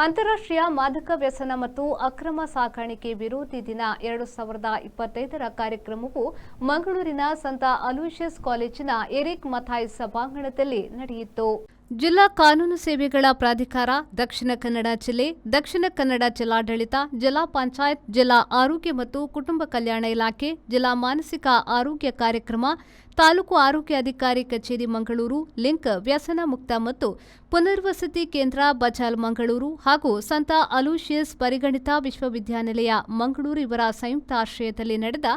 ಅಂತಾರಾಷ್ಟ್ರೀಯ ಮಾದಕ ವ್ಯಸನ ಮತ್ತು ಅಕ್ರಮ ಸಾಗಾಣಿಕೆ ವಿರೋಧಿ ದಿನ 2025ರ ಕಾರ್ಯಕ್ರಮವು ಮಂಗಳೂರಿನ ಸಂತ ಅಲೋಷಿಯಸ್ ಕಾಲೇಜಿನ ಎರಿಕ್ ಮಥಾಯ್ ಸಭಾಂಗಣದಲ್ಲಿ ನಡೆಯಿತು. ಜಿಲ್ಲಾ ಕಾನೂನು ಸೇವೆಗಳ ಪ್ರಾಧಿಕಾರ, ದಕ್ಷಿಣ ಕನ್ನಡ ಜಿಲ್ಲೆ, ದಕ್ಷಿಣ ಕನ್ನಡ ಜಿಲ್ಲಾಡಳಿತ, ಜಿಲ್ಲಾ ಪಂಚಾಯತ್, ಜಿಲ್ಲಾ ಆರೋಗ್ಯ ಮತ್ತು ಕುಟುಂಬ ಕಲ್ಯಾಣ ಇಲಾಖೆ, ಜಿಲ್ಲಾ ಮಾನಸಿಕ ಆರೋಗ್ಯ ಕಾರ್ಯಕ್ರಮ, ತಾಲೂಕು ಆರೋಗ್ಯ ಅಧಿಕಾರಿ ಕಚೇರಿ ಮಂಗಳೂರು, ಲಿಂಕ್ ವ್ಯಸನ ಮುಕ್ತ ಮತ್ತು ಪುನರ್ವಸತಿ ಕೇಂದ್ರ ಬಜಾಲ್ ಮಂಗಳೂರು ಹಾಗೂ ಸಂತ ಅಲೋಷಿಯಸ್ ಪರಿಗಣಿತ ವಿಶ್ವವಿದ್ಯಾನಿಲಯ ಮಂಗಳೂರು ಇವರ ಸಂಯುಕ್ತ ಆಶ್ರಯದಲ್ಲಿ ನಡೆದ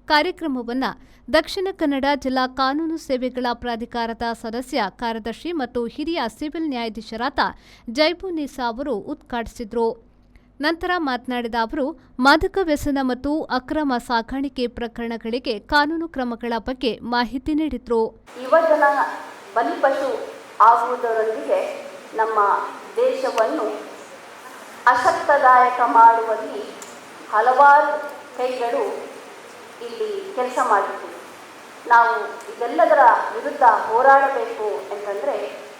ಕಾರ್ಯಕ್ರಮವನ್ನು ದಕ್ಷಿಣ ಕನ್ನಡ ಜಿಲ್ಲಾ ಕಾನೂನು ಸೇವೆಗಳ ಪ್ರಾಧಿಕಾರದ ಸದಸ್ಯ ಕಾರ್ಯದರ್ಶಿ ಮತ್ತು ಹಿರಿಯ ಸಿವಿಲ್ ನ್ಯಾಯಾಧೀಶರಾದ ಜೈಬುನ್ನಿಸಾ ಅವರು ಉದ್ಘಾಟಿಸಿದರು. ನಂತರ ಮಾತನಾಡಿದ ಅವರು, ಮಾದಕ ವ್ಯಸನ ಮತ್ತು ಅಕ್ರಮ ಸಾಗಾಣಿಕೆ ಪ್ರಕರಣಗಳಿಗೆ ಕಾನೂನು ಕ್ರಮಗಳ ಬಗ್ಗೆ ಮಾಹಿತಿ ನೀಡಿದರು. ಯುವಜನ ಬಲಿಪಶು ಆಗುವುದರೊಂದಿಗೆ ನಮ್ಮ ದೇಶವನ್ನು ಅಶಕ್ತದಾಯಕ ಮಾಡುವಲ್ಲಿ ಹಲವಾರು ಕೈಗಳು ಇಲ್ಲಿ ಕೆಲಸ ಮಾಡಿದ್ದೀವಿ. ನಾವು ಇದೆಲ್ಲದರ ವಿರುದ್ಧ ಹೋರಾಡಬೇಕು ಅಂತಂದರೆ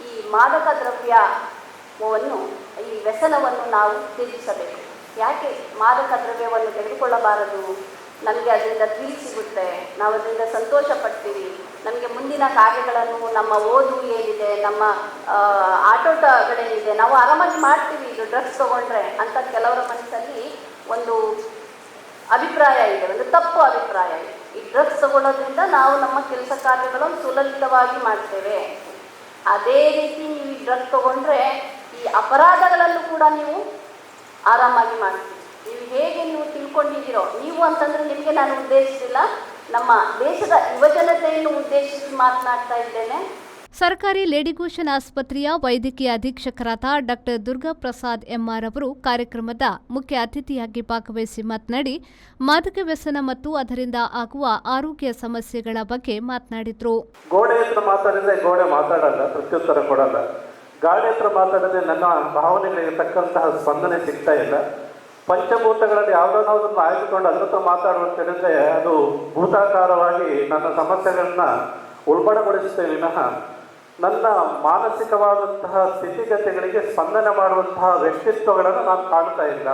ಈ ಮಾದಕ ದ್ರವ್ಯವನ್ನು, ಈ ವ್ಯಸನವನ್ನು ನಾವು ತ್ಯಜಿಸಬೇಕು. ಯಾಕೆ ಮಾದಕ ದ್ರವ್ಯವನ್ನು ತೆಗೆದುಕೊಳ್ಳಬಾರದು? ನಮಗೆ ಅದರಿಂದ ಥ್ರಿಲ್ ಸಿಗುತ್ತೆ, ನಾವು ಅದರಿಂದ ಸಂತೋಷ ಪಡ್ತೀವಿ, ನಮಗೆ ಮುಂದಿನ ಕಾರ್ಯಗಳನ್ನು, ನಮ್ಮ ಓದು ಏನಿದೆ, ನಮ್ಮ ಆಟೋಟಗಳೇನಿದೆ, ನಾವು ಆರಾಮಾಗಿ ಮಾಡ್ತೀವಿ ಇದು ಡ್ರಗ್ಸ್ ತೊಗೊಂಡ್ರೆ ಅಂತ ಕೆಲವರ ಮನಸ್ಸಲ್ಲಿ ಒಂದು ಅಭಿಪ್ರಾಯ ಇದೆ, ಒಂದು ತಪ್ಪು ಅಭಿಪ್ರಾಯ ಇದೆ. ಈ ಡ್ರಗ್ಸ್ ತಗೊಳ್ಳೋದ್ರಿಂದ ನಾವು ನಮ್ಮ ಕೆಲಸ ಕಾರ್ಯಗಳನ್ನು ಸುಲಲಿತವಾಗಿ ಮಾಡ್ತೇವೆ. ಅದೇ ರೀತಿ ನೀವು ಈ ಡ್ರಗ್ಸ್ ತಗೊಂಡ್ರೆ ಈ ಅಪರಾಧಗಳಲ್ಲೂ ಕೂಡ ನೀವು ಆರಾಮಾಗಿ ಮಾಡ್ತೀವಿ. ನೀವು ಹೇಗೆ ನೀವು ತಿಳ್ಕೊಂಡಿದ್ದೀರೋ, ನೀವು ಅಂತಂದರೆ ನಿಮಗೆ ನಾನು ಉದ್ದೇಶಿಸಿಲ್ಲ, ನಮ್ಮ ದೇಶದ ಯುವಜನತೆಯನ್ನು ಉದ್ದೇಶಿಸಿ ಮಾತನಾಡ್ತಾ ಇದ್ದೇನೆ. ಸರ್ಕಾರಿ ಲೇಡಿಗೋಷನ್ ಆಸ್ಪತ್ರೆಯ ವೈದ್ಯಕೀಯ ಅಧೀಕ್ಷಕರಾದ ಡಾ ದುರ್ಗಾಪ್ರಸಾದ್ ಎಂಆರ್ ಅವರು ಕಾರ್ಯಕ್ರಮದ ಮುಖ್ಯ ಅತಿಥಿಯಾಗಿ ಭಾಗವಹಿಸಿ ಮಾತನಾಡಿ, ಮಾದಕ ವ್ಯಸನ ಮತ್ತು ಅದರಿಂದ ಆಗುವ ಆರೋಗ್ಯ ಸಮಸ್ಯೆಗಳ ಬಗ್ಗೆ ಮಾತನಾಡಿದರು. ಗೋಡೆ ಹತ್ರ ಮಾತಾಡಿದ್ರೆ ಗೋಡೆ ಮಾತಾಡಲ್ಲ, ಪ್ರತ್ಯುತ್ತರ ಕೊಡಲ್ಲ. ಗಾಡಿ ಹತ್ರ ಮಾತಾಡಿದ್ರೆ ನನ್ನ ಭಾವನೆಗಳಿಗೆ ತಕ್ಕಂತಹ ಸ್ಪಂದನೆ ಸಿಗ್ತಾ ಇಲ್ಲ. ಪಂಚಭೂತಗಳಲ್ಲಿ ಯಾವುದನ್ನಾದ್ರೂ ಆಯ್ದುಕೊಂಡು ಅದ್ರ ಹತ್ರ ಮಾತಾಡುವಂತ ಹೇಳಿದ್ರೆ ಅದು ಭೂತಾಕಾರವಾಗಿ ನನ್ನ ಸಮಸ್ಯೆಗಳನ್ನ ಉಲ್ಬಣಗೊಳಿಸುತ್ತೇವೆ ವಿನಃ ನನ್ನ ಮಾನಸಿಕವಾದಂತಹ ಸ್ಥಿತಿಗತಿಗಳಿಗೆ ಸ್ಪಂದನೆ ಮಾಡುವಂತಹ ವ್ಯಕ್ತಿತ್ವಗಳನ್ನು ನಾನು ಕಾಣ್ತಾ ಇಲ್ಲ.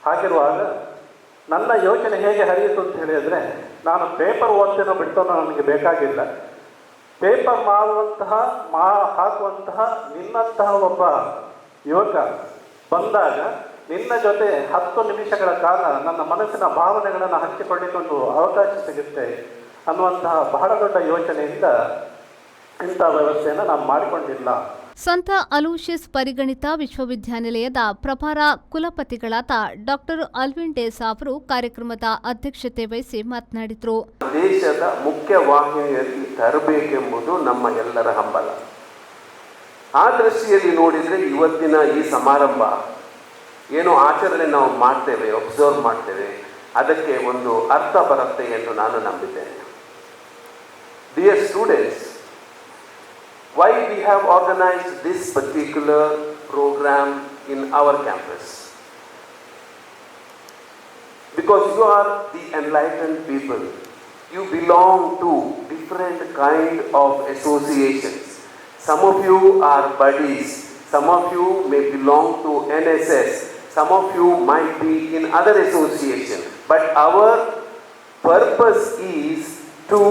ಹಾಗಿರುವಾಗ ನನ್ನ ಯೋಚನೆ ಹೇಗೆ ಹರಿಯಿತು ಅಂತ ಹೇಳಿದರೆ, ನಾನು ಪೇಪರ್ ಓದ್ತೀನೋ ಬಿಡ್ತಾನೋ ನನಗೆ ಬೇಕಾಗಿಲ್ಲ. ಪೇಪರ್ ಹಾಕುವಂತಹ ನಿನ್ನಂತಹ ಒಬ್ಬ ಯುವಕ ಬಂದಾಗ ನಿನ್ನ ಜೊತೆ 10 ನಿಮಿಷಗಳ ಕಾಲ ನನ್ನ ಮನಸ್ಸಿನ ಭಾವನೆಗಳನ್ನು ಹಂಚಿಕೊಳ್ಳಿಕೊಂಡು ಅವಕಾಶ ಸಿಗುತ್ತೆ ಅನ್ನುವಂತಹ ಬಹಳ ದೊಡ್ಡ ಯೋಚನೆಯಿಂದ ಇಂಥ ವ್ಯವಸ್ಥೆಯನ್ನು ನಾನು ಮಾಡಿಕೊಂಡಿಲ್ಲ. ಸಂತ ಅಲೋಷಿಯಸ್ ಪರಿಗಣಿತ ವಿಶ್ವವಿದ್ಯಾನಿಲಯದ ಪ್ರಭಾರ ಕುಲಪತಿಗಳಾದ ಡಾ ಅಲ್ವಿನ್ ಡೇಸಾ ಅವರು ಕಾರ್ಯಕ್ರಮದ ಅಧ್ಯಕ್ಷತೆ ವಹಿಸಿ ಮಾತನಾಡಿದರು. ದೇಶದ ಮುಖ್ಯ ವಾಹಿನಿಯಲ್ಲಿ ತರಬೇಕೆಂಬುದು ನಮ್ಮ ಎಲ್ಲರ ಹಂಬಲ. ಆ ದೃಷ್ಟಿಯಲ್ಲಿ ನೋಡಿದರೆ ಇವತ್ತಿನ ಈ ಸಮಾರಂಭ ಏನು ಆಚರಣೆ ನಾವು ಮಾಡ್ತೇವೆ, ಒಬ್ಸರ್ವ್ ಮಾಡ್ತೇವೆ, ಅದಕ್ಕೆ ಒಂದು ಅರ್ಥ ಬರುತ್ತೆ ಎಂದು ನಾನು ನಂಬಿದ್ದೇನೆ. Dear students, why we have organized this particular program in our campus? Because you are the enlightened people. You belong to different kind of associations. Some of you are buddies. Some of you may belong to NSS. Some of you might be in other associations. But our purpose is to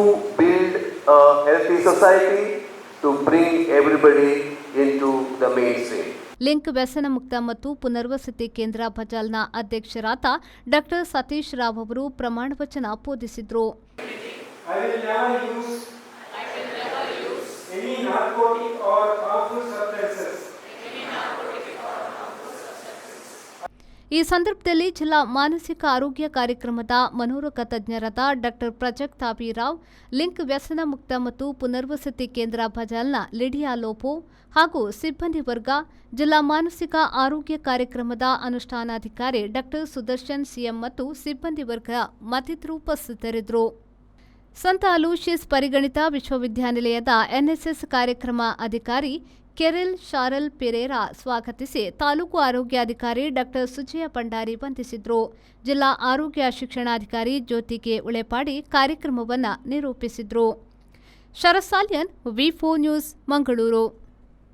build a healthy society, to bring everybody into the mainstream. Link ವ್ಯಸನ ಮುಕ್ತ ಮತ್ತು ಪುನರ್ವಸತಿ ಕೇಂದ್ರ ಬಜಾಲ್ನ ಅಧ್ಯಕ್ಷರಾದ ಡಾ ಸತೀಶ್ ರಾವ್ ಅವರು ಪ್ರಮಾಣ ವಚನ ಬೋಧಿಸಿದರು. ಈ ಸಂದರ್ಭದಲ್ಲಿ ಜಿಲ್ಲಾ ಮಾನಸಿಕ ಆರೋಗ್ಯ ಕಾರ್ಯಕ್ರಮದ ಮನೋರೋಗ ತಜ್ಞರಾದ ಡಾ ಪ್ರಜಕ್ತಾ ಬಿ ರಾವ್, ಲಿಂಕ್ ವ್ಯಸನ ಮುಕ್ತ ಮತ್ತು ಪುನರ್ವಸತಿ ಕೇಂದ್ರ ಬಜಾಲ್ನ ಲಿಡಿಯಾ ಲೋಪೋ ಹಾಗೂ ಸಿಬ್ಬಂದಿ ವರ್ಗ, ಜಿಲ್ಲಾ ಮಾನಸಿಕ ಆರೋಗ್ಯ ಕಾರ್ಯಕ್ರಮದ ಅನುಷ್ಠಾನಾಧಿಕಾರಿ ಡಾ ಸುದರ್ಶನ್ ಸಿಎಂ ಮತ್ತು ಸಿಬ್ಬಂದಿ ವರ್ಗ ಮತ್ತಿತರರು ಉಪಸ್ಥಿತರಿದ್ದರು. ಸಂತ ಅಲೋಷಿಯಸ್ ಪರಿಗಣಿತ ವಿಶ್ವವಿದ್ಯಾನಿಲಯದ ಎನ್ಎಸ್ಎಸ್ ಕಾರ್ಯಕ್ರಮ ಅಧಿಕಾರಿ ಕೆರೆಲ್ ಶಾರಲ್ ಪೆರೇರಾ ಸ್ವಾಗತಿಸಿ ತಾಲೂಕು ಆರೋಗ್ಯಾಧಿಕಾರಿ ಡಾ ಸುಜಯ ಭಂಡಾರಿ ವಂದಿಸಿದರು. ಜಿಲ್ಲಾ ಆರೋಗ್ಯ ಶಿಕ್ಷಣಾಧಿಕಾರಿ ಜ್ಯೋತಿಗೆ ಉಳೆಪಾಡಿ ಕಾರ್ಯಕ್ರಮವನ್ನು ನಿರೂಪಿಸಿದರು. ಶರತ್ ಸಾಲ್ಯನ್, ವಿ4 ನ್ಯೂಸ್, ಮಂಗಳೂರು.